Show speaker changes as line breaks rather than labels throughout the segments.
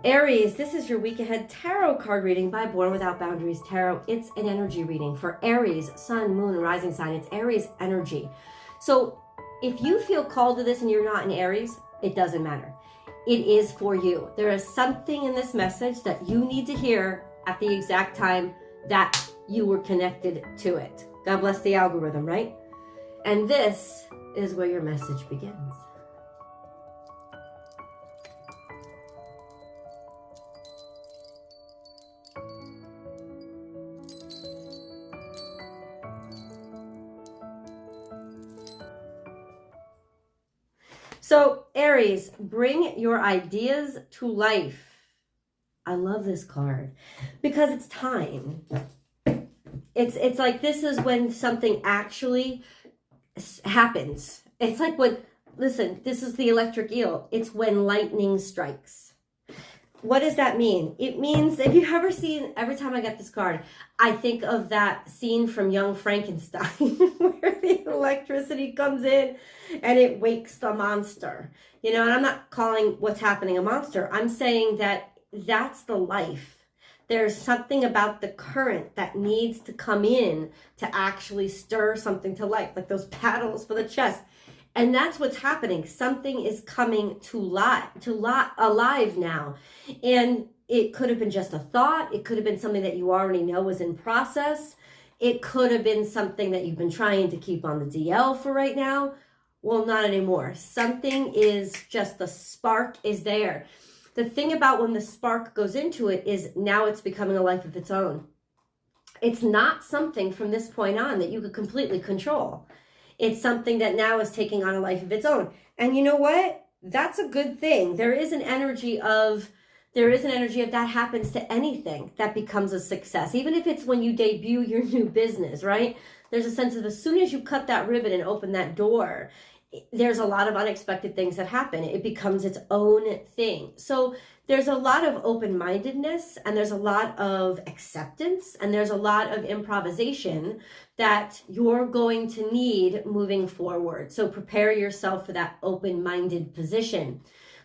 Aries, this is your week ahead tarot card reading by Born Without Boundaries Tarot. It's an energy reading for Aries, sun, moon, rising sign. It's Aries energy. So if you feel called to this and you're not in Aries, it doesn't matter. It is for you. There is something in this message that you need to hear at the exact time that you were connected to it. God bless the algorithm, right? And this is where your message begins. So Aries, bring your ideas to life. I love this card because it's time. It's like this is when something actually happens. It's like when, listen, this is the electric eel. It's when lightning strikes. What does that mean? It means, if you've ever seen, every time I get this card, I think of that scene from Young Frankenstein where the electricity comes in and it wakes the monster. You know, and I'm not calling what's happening a monster. I'm saying that that's the life. There's something about the current that needs to come in to actually stir something to life, like those paddles for the chest. And that's what's happening. Something is coming to alive now. And it could have been just a thought. It could have been something that you already know was in process. It could have been something that you've been trying to keep on the DL for right now. Well, not anymore. Something is just, the spark is there. The thing about when the spark goes into it is now it's becoming a life of its own. It's not something from this point on that you could completely control. It's something that now is taking on a life of its own. And you know what? That's a good thing. There is an energy of that happens to anything that becomes a success. Even if it's when you debut your new business, right? There's a sense of as soon as you cut that ribbon and open that door, there's a lot of unexpected things that happen. It becomes its own thing. So there's a lot of open-mindedness and there's a lot of acceptance and there's a lot of improvisation that you're going to need moving forward. So prepare yourself for that open-minded position.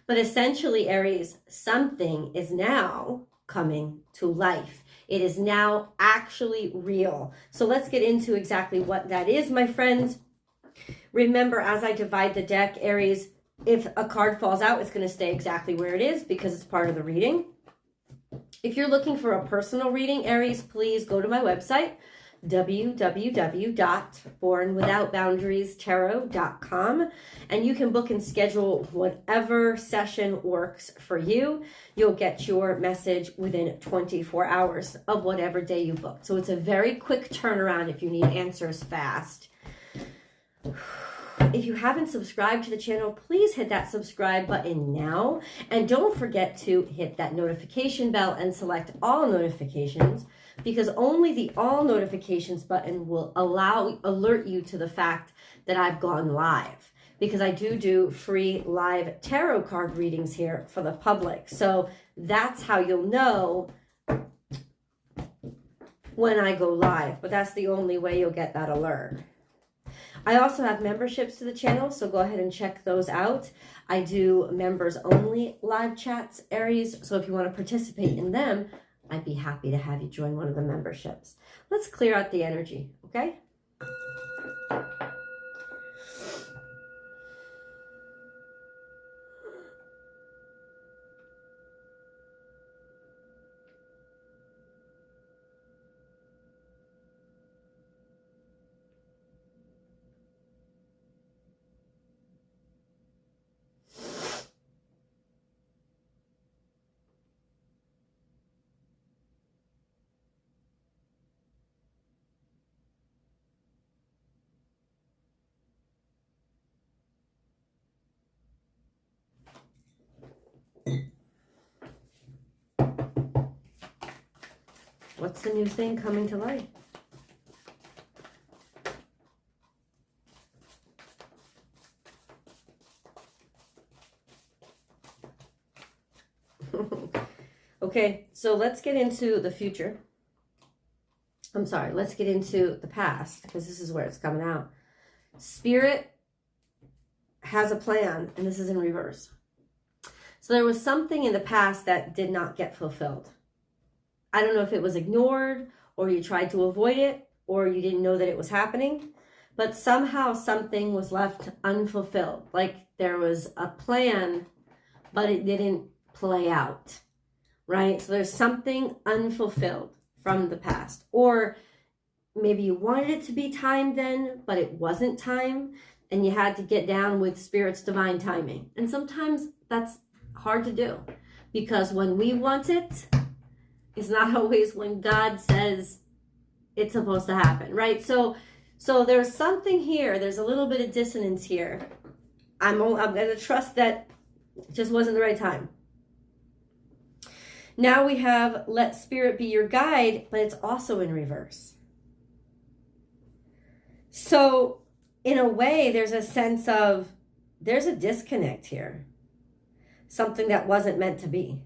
But essentially, Aries, something is now coming to life. It is now actually real. So let's get into exactly what that is, my friends. Remember, as I divide the deck, Aries, if a card falls out, it's going to stay exactly where it is because it's part of the reading. If you're looking for a personal reading, Aries, please go to my website, www.bornwithoutboundariestarot.com, and you can book and schedule whatever session works for you. You'll get your message within 24 hours of whatever day you booked. So it's a very quick turnaround if you need answers fast. If you haven't subscribed to the channel, please hit that subscribe button now. And don't forget to hit that notification bell and select all notifications, because only the all notifications button will alert you to the fact that I've gone live, because I do free live tarot card readings here for the public. So that's how you'll know when I go live, but that's the only way you'll get that alert. I also have memberships to the channel, so go ahead and check those out. I do members only live chats, Aries, so if you want to participate in them, I'd be happy to have you join one of the memberships. Let's clear out the energy, okay? What's the new thing coming to light? Okay, so let's get into the future. I'm sorry, let's get into the past, because this is where it's coming out. Spirit has a plan, and this is in reverse. So there was something in the past that did not get fulfilled. I don't know if it was ignored, or you tried to avoid it, or you didn't know that it was happening, but somehow something was left unfulfilled. Like there was a plan, but it didn't play out, right? So there's something unfulfilled from the past. Or maybe you wanted it to be time then, but it wasn't time, and you had to get down with Spirit's divine timing. And sometimes that's hard to do, because when we want it, it's not always when God says it's supposed to happen, right? So there's something here. There's a little bit of dissonance here. I'm going to trust that it just wasn't the right time. Now we have let Spirit be your guide, but it's also in reverse. So in a way, there's a sense of there's a disconnect here. Something that wasn't meant to be.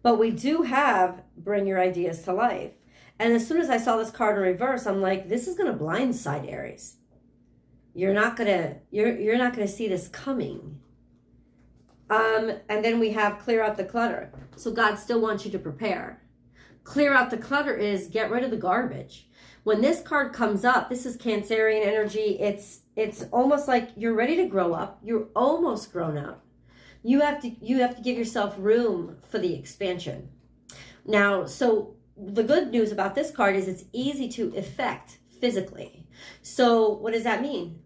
But we do have bring your ideas to life. And as soon as I saw this card in reverse, I'm like, this is going to blindside Aries. You're not going to see this coming. And then we have clear out the clutter. So God still wants you to prepare. Clear out the clutter is get rid of the garbage. When this card comes up, this is Cancerian energy. It's almost like you're ready to grow up. You're almost grown up. You have to give yourself room for the expansion. Now, so the good news about this card is it's easy to effect physically. So what does that mean?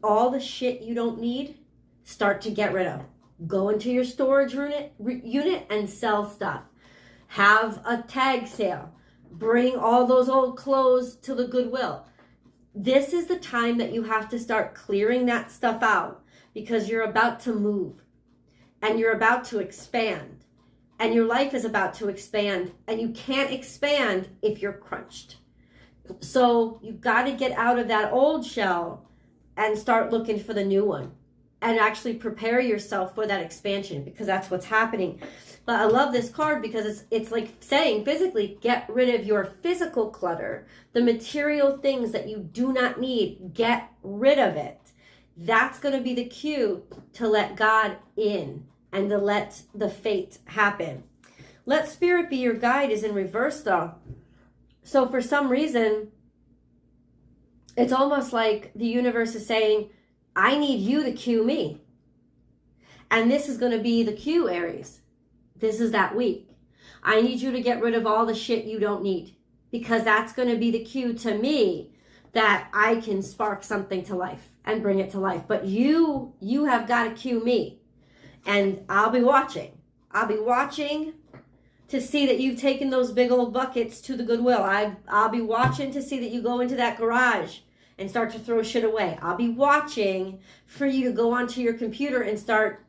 All the shit you don't need, start to get rid of. Go into your storage unit and sell stuff. Have a tag sale. Bring all those old clothes to the Goodwill. This is the time that you have to start clearing that stuff out, because you're about to move and you're about to expand, and your life is about to expand, and you can't expand if you're crunched. So you've got to get out of that old shell and start looking for the new one, and actually prepare yourself for that expansion, because that's what's happening. But I love this card because it's like saying physically, get rid of your physical clutter, the material things that you do not need, get rid of it. That's going to be the cue to let God in and to let the fate happen. Let Spirit be your guide is in reverse though. So for some reason, it's almost like the universe is saying, I need you to cue me. And this is going to be the cue, Aries. This is that week. I need you to get rid of all the shit you don't need, because that's going to be the cue to me that I can spark something to life and bring it to life. But you have got to cue me, and I'll be watching. I'll be watching to see that you've taken those big old buckets to the Goodwill. I'll be watching to see that you go into that garage and start to throw shit away. I'll be watching for you to go onto your computer and start,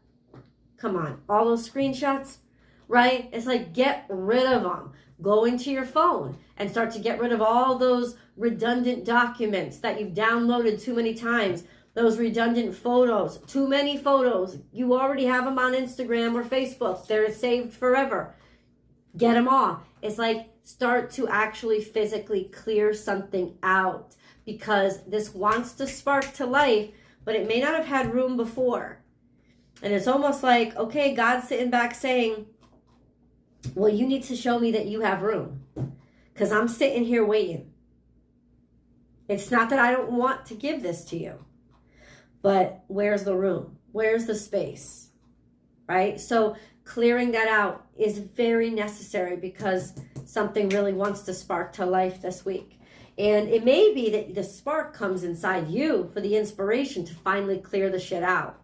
come on, all those screenshots, right? It's like, get rid of them. Go into your phone and start to get rid of all those redundant documents that you've downloaded too many times. Those redundant photos, too many photos. You already have them on Instagram or Facebook. They're saved forever. Get them off. It's like, start to actually physically clear something out, because this wants to spark to life, but it may not have had room before. And it's almost like, okay, God's sitting back saying, well, you need to show me that you have room, because I'm sitting here waiting. It's not that I don't want to give this to you, but where's the room? Where's the space? Right? So clearing that out is very necessary, because something really wants to spark to life this week. And it may be that the spark comes inside you for the inspiration to finally clear the shit out,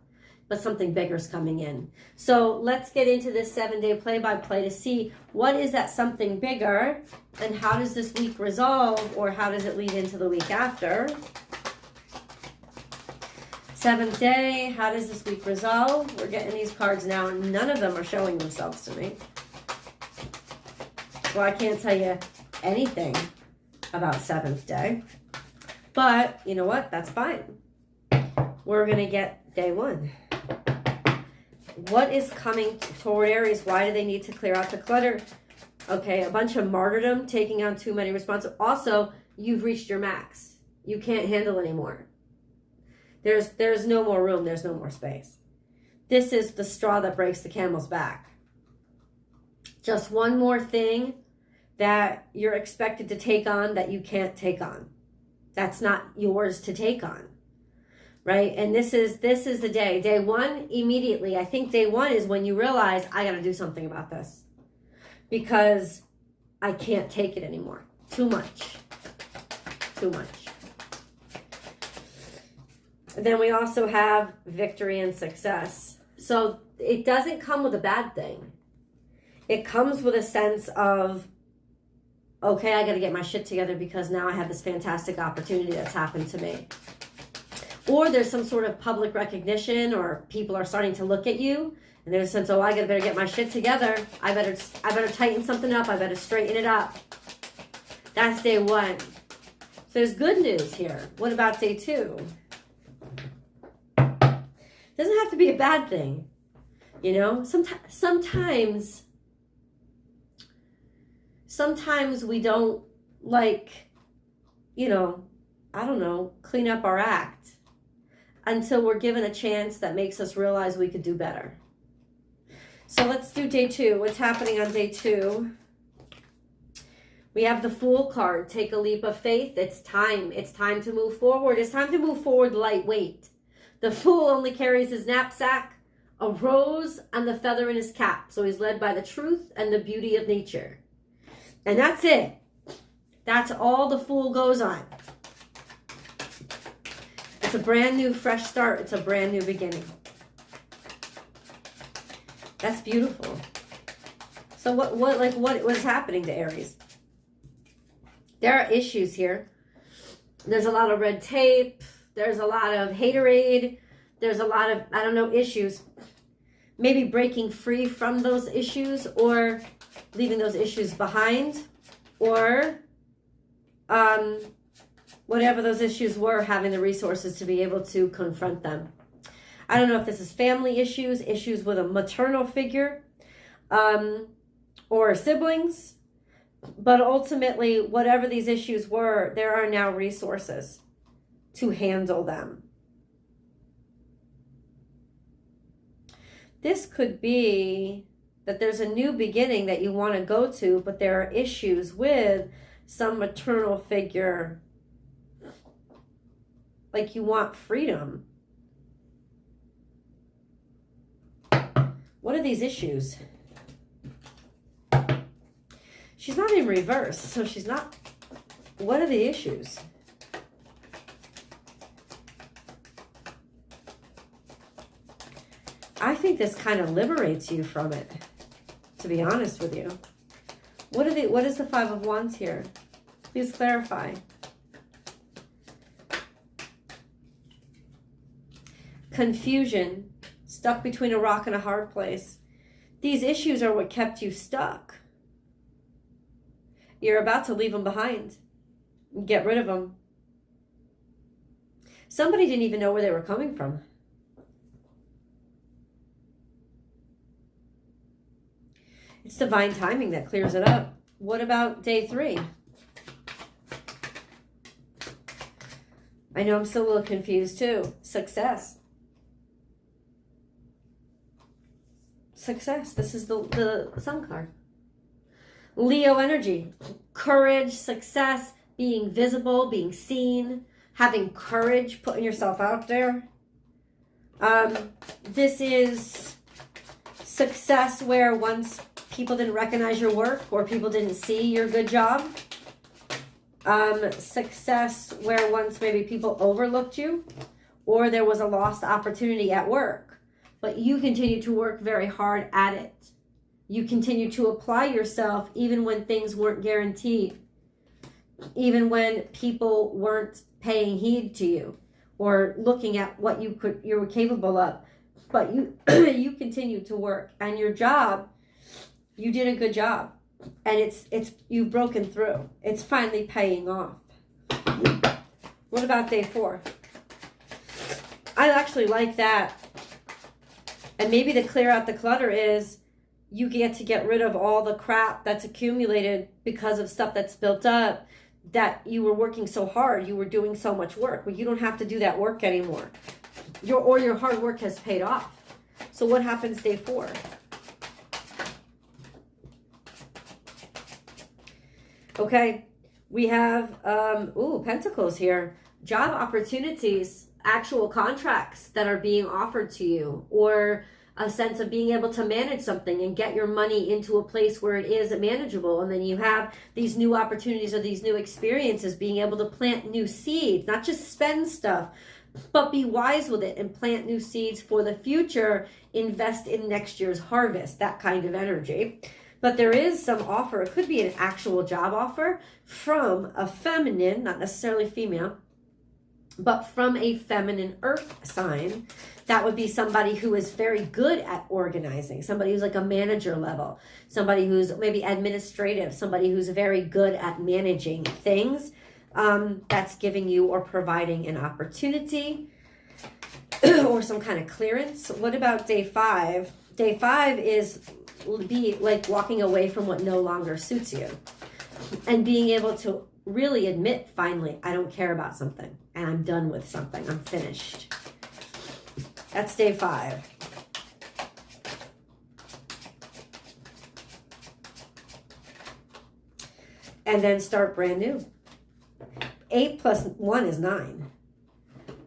but something bigger is coming in. So let's get into this 7-day play-by-play to see what is that something bigger, and how does this week resolve, or how does it lead into the week after. 7th day, how does this week resolve? We're getting these cards now, and none of them are showing themselves to me. Well, I can't tell you anything about 7th day, but you know what? That's fine. We're going to get day 1. What is coming toward Aries? Why do they need to clear out the clutter? Okay, a bunch of martyrdom, taking on too many responsibilities. Also, you've reached your max. You can't handle anymore. There's no more room. There's no more space. this is the straw that breaks the camel's back. Just one more thing that you're expected to take on that you can't take on. That's not yours to take on, right? And this is the day. Day one, immediately. I think day one is when you realize, I got to do something about this because I can't take it anymore. Too much. Too much. And then we also have victory and success. So it doesn't come with a bad thing. It comes with a sense of, okay, I got to get my shit together because now I have this fantastic opportunity that's happened to me. Or there's some sort of public recognition, or people are starting to look at you and there's a sense, oh, I better get my shit together. I better tighten something up. I better straighten it up. That's day one. So there's good news here. What about day two? Doesn't have to be a bad thing. You know, sometimes we don't clean up our act until we're given a chance that makes us realize we could do better. So let's do day two. What's happening on day two? We have the Fool card. Take a leap of faith. It's time. It's time to move forward. It's time to move forward lightweight. The Fool only carries his knapsack, a rose, and the feather in his cap. So he's led by the truth and the beauty of nature. And that's it. That's all the Fool goes on. It's a brand new, fresh start. It's a brand new beginning. That's beautiful. So what is happening to Aries? There are issues here. There's a lot of red tape. There's a lot of haterade. There's a lot of, issues. Maybe breaking free from those issues, or leaving those issues behind, or whatever those issues were, having the resources to be able to confront them. I don't know if this is family issues with a maternal figure, or siblings, but ultimately, whatever these issues were, there are now resources to handle them. This could be that there's a new beginning that you want to go to, but there are issues with some maternal figure. Like you want freedom. What are these issues? She's not in reverse, so she's not. What are the issues? I think this kind of liberates you from it, to be honest with you. What is the Five of Wands here? Please clarify. Confusion, stuck between a rock and a hard place. These issues are what kept you stuck. You're about to leave them behind. Get rid of them. Somebody didn't even know where they were coming from. It's divine timing that clears it up. What about day three? I know I'm still a little confused too. Success. Success. This is the Sun card. Leo energy. Courage, success, being visible, being seen, having courage, putting yourself out there. This is success where once people didn't recognize your work or people didn't see your good job. Success where once maybe people overlooked you, or there was a lost opportunity at work, but you continue to work very hard at it. You continue to apply yourself even when things weren't guaranteed, even when people weren't paying heed to you or looking at what you were capable of. But you you continue to work, and your job, you did a good job, and you've broken through. It's finally paying off. What about day four? I actually like that. And maybe the clear out the clutter is you get to get rid of all the crap that's accumulated because of stuff that's built up, that you were working so hard, you were doing so much work. Well, you don't have to do that work anymore. Your hard work has paid off. So what happens day 4? Okay, we have, Pentacles here. Job opportunities, actual contracts that are being offered to you, or a sense of being able to manage something and get your money into a place where it is manageable. And then you have these new opportunities or these new experiences, being able to plant new seeds, not just spend stuff, but be wise with it and plant new seeds for the future, invest in next year's harvest, that kind of energy. But there is some offer. It could be an actual job offer from a feminine, not necessarily female, but from a feminine earth sign. That would be somebody who is very good at organizing, somebody who's like a manager level, somebody who's maybe administrative, somebody who's very good at managing things. That's giving you or providing an opportunity or some kind of clearance. What about day 5? Day 5 is be like walking away from what no longer suits you and being able to really admit, finally, I don't care about something and I'm done with something. I'm finished. That's day 5. And then start brand new. 8 plus 1 is 9.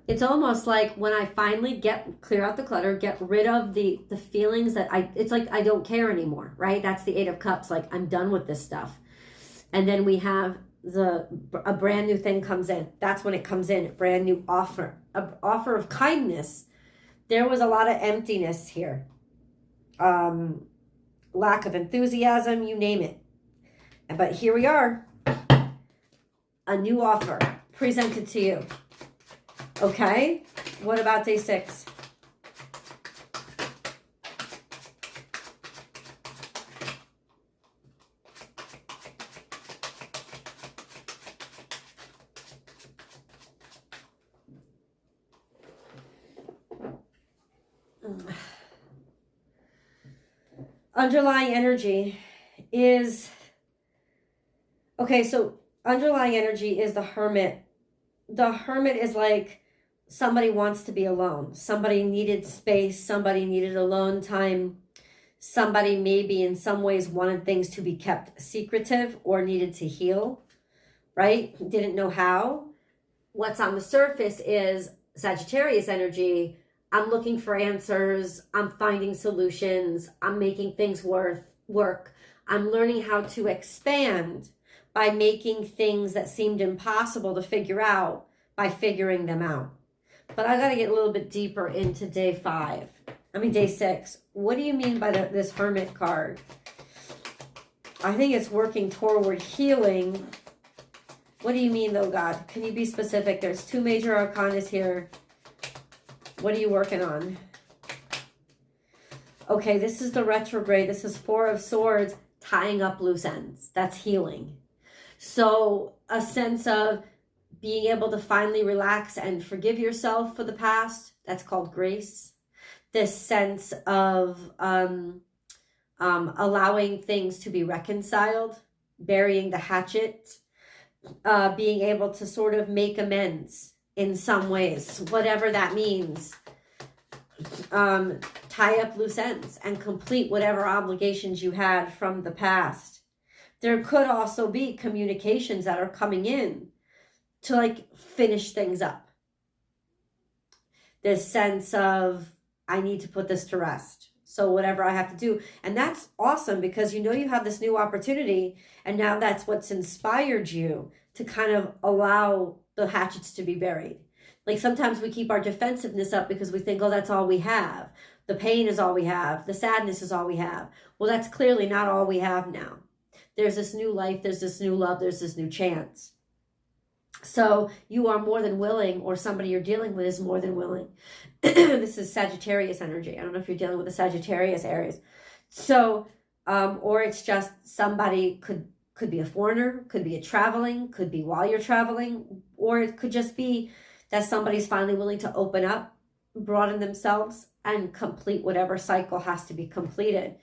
It's almost like when I finally clear out the clutter, get rid of the feelings that it's like I don't care anymore, right? That's the 8 of Cups, like I'm done with this stuff. And then we have a brand new thing comes in. That's when it comes in, a brand new offer, an offer of kindness. There was a lot of emptiness here. Lack of enthusiasm, you name it. But here we are. A new offer presented to you. Okay, what about day 6? Underlying energy is, okay, so underlying energy is the Hermit. The Hermit is like somebody wants to be alone. Somebody needed space. Somebody needed alone time. Somebody maybe in some ways wanted things to be kept secretive or needed to heal, right? Didn't know how. What's on the surface is Sagittarius energy. I'm looking for answers. I'm finding solutions. I'm making things work. I'm learning how to expand by making things that seemed impossible to figure out by figuring them out. But I got to get a little bit deeper into day 6. What do you mean by this Hermit card? I think it's working toward healing. What do you mean though, God? Can you be specific? There's 2 major arcanas here. What are you working on? Okay, this is the retrograde. This is 4 of Swords, tying up loose ends. That's healing. So a sense of being able to finally relax and forgive yourself for the past. That's called grace. This sense of allowing things to be reconciled, burying the hatchet, being able to sort of make amends in some ways, whatever that means. Tie up loose ends and complete whatever obligations you had from the past. There could also be communications that are coming in to like finish things up. This sense of, I need to put this to rest. So whatever I have to do. And that's awesome because you know you have this new opportunity and now that's what's inspired you to kind of allow the hatchets to be buried. Like sometimes we keep our defensiveness up because we think, oh, that's all we have. The pain is all we have. The sadness is all we have. Well, that's clearly not all we have now. There's this new life. There's this new love. There's this new chance. So you are more than willing, or somebody you're dealing with is more than willing. This is Sagittarius energy. I don't know if you're dealing with a Sagittarius Aries. So, or it's just somebody could be a foreigner, could be a traveling, could be while you're traveling, or it could just be that somebody's finally willing to open up, broaden themselves, and complete whatever cycle has to be completed.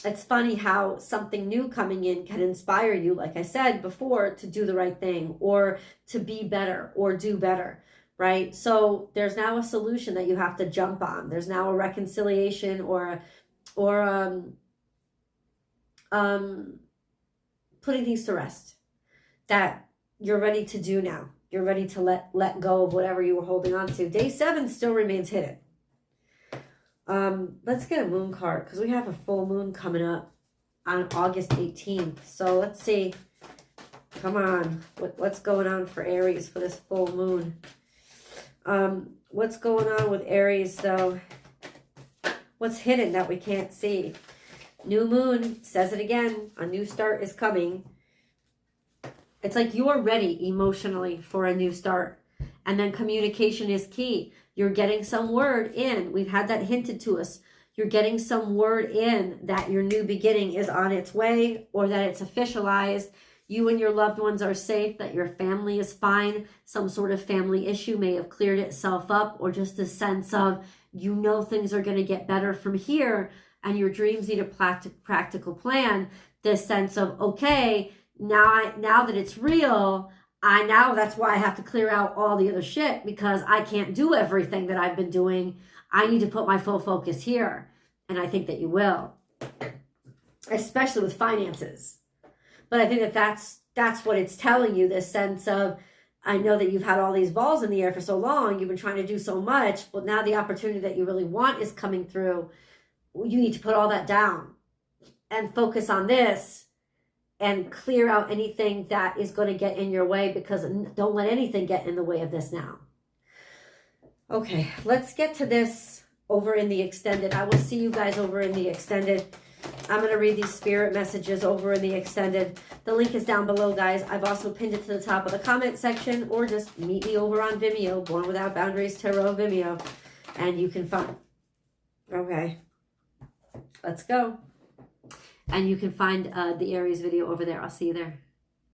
It's funny how something new coming in can inspire you, like I said before, to do the right thing or to be better or do better. right? So there's now a solution that you have to jump on. There's now a reconciliation or putting things to rest that you're ready to do now. You're ready to let go of whatever you were holding on to. Day 7 still remains hidden. Let's get a moon card because we have a full moon coming up on August 18th. So let's see. Come on. What's going on for Aries for this full moon? What's going on with Aries though? What's hidden that we can't see? New moon, says it again. A new start is coming. It's like you're ready emotionally for a new start. And then communication is key. You're getting some word in. We've had that hinted to us. You're getting some word in that your new beginning is on its way or that it's officialized. You and your loved ones are safe, that your family is fine. Some sort of family issue may have cleared itself up, or just a sense of, you know, things are going to get better from here and your dreams need a practical plan. This sense of, okay, now that it's real, that's why I have to clear out all the other shit because I can't do everything that I've been doing. I need to put my full focus here. And I think that you will, especially with finances. But I think that that's what it's telling you, this sense of, I know that you've had all these balls in the air for so long. You've been trying to do so much, but now the opportunity that you really want is coming through. You need to put all that down and focus on this and clear out anything that is going to get in your way, because don't let anything get in the way of this now. Okay, let's get to this over in the extended. I will see you guys over in the extended. I'm going to read these spirit messages over in the extended. The link is down below, guys. I've also pinned it to the top of the comment section, or just meet me over on Vimeo, Born Without Boundaries Tarot Vimeo, and you can find. Okay, let's go. And you can find the Aries video over there. I'll see you there.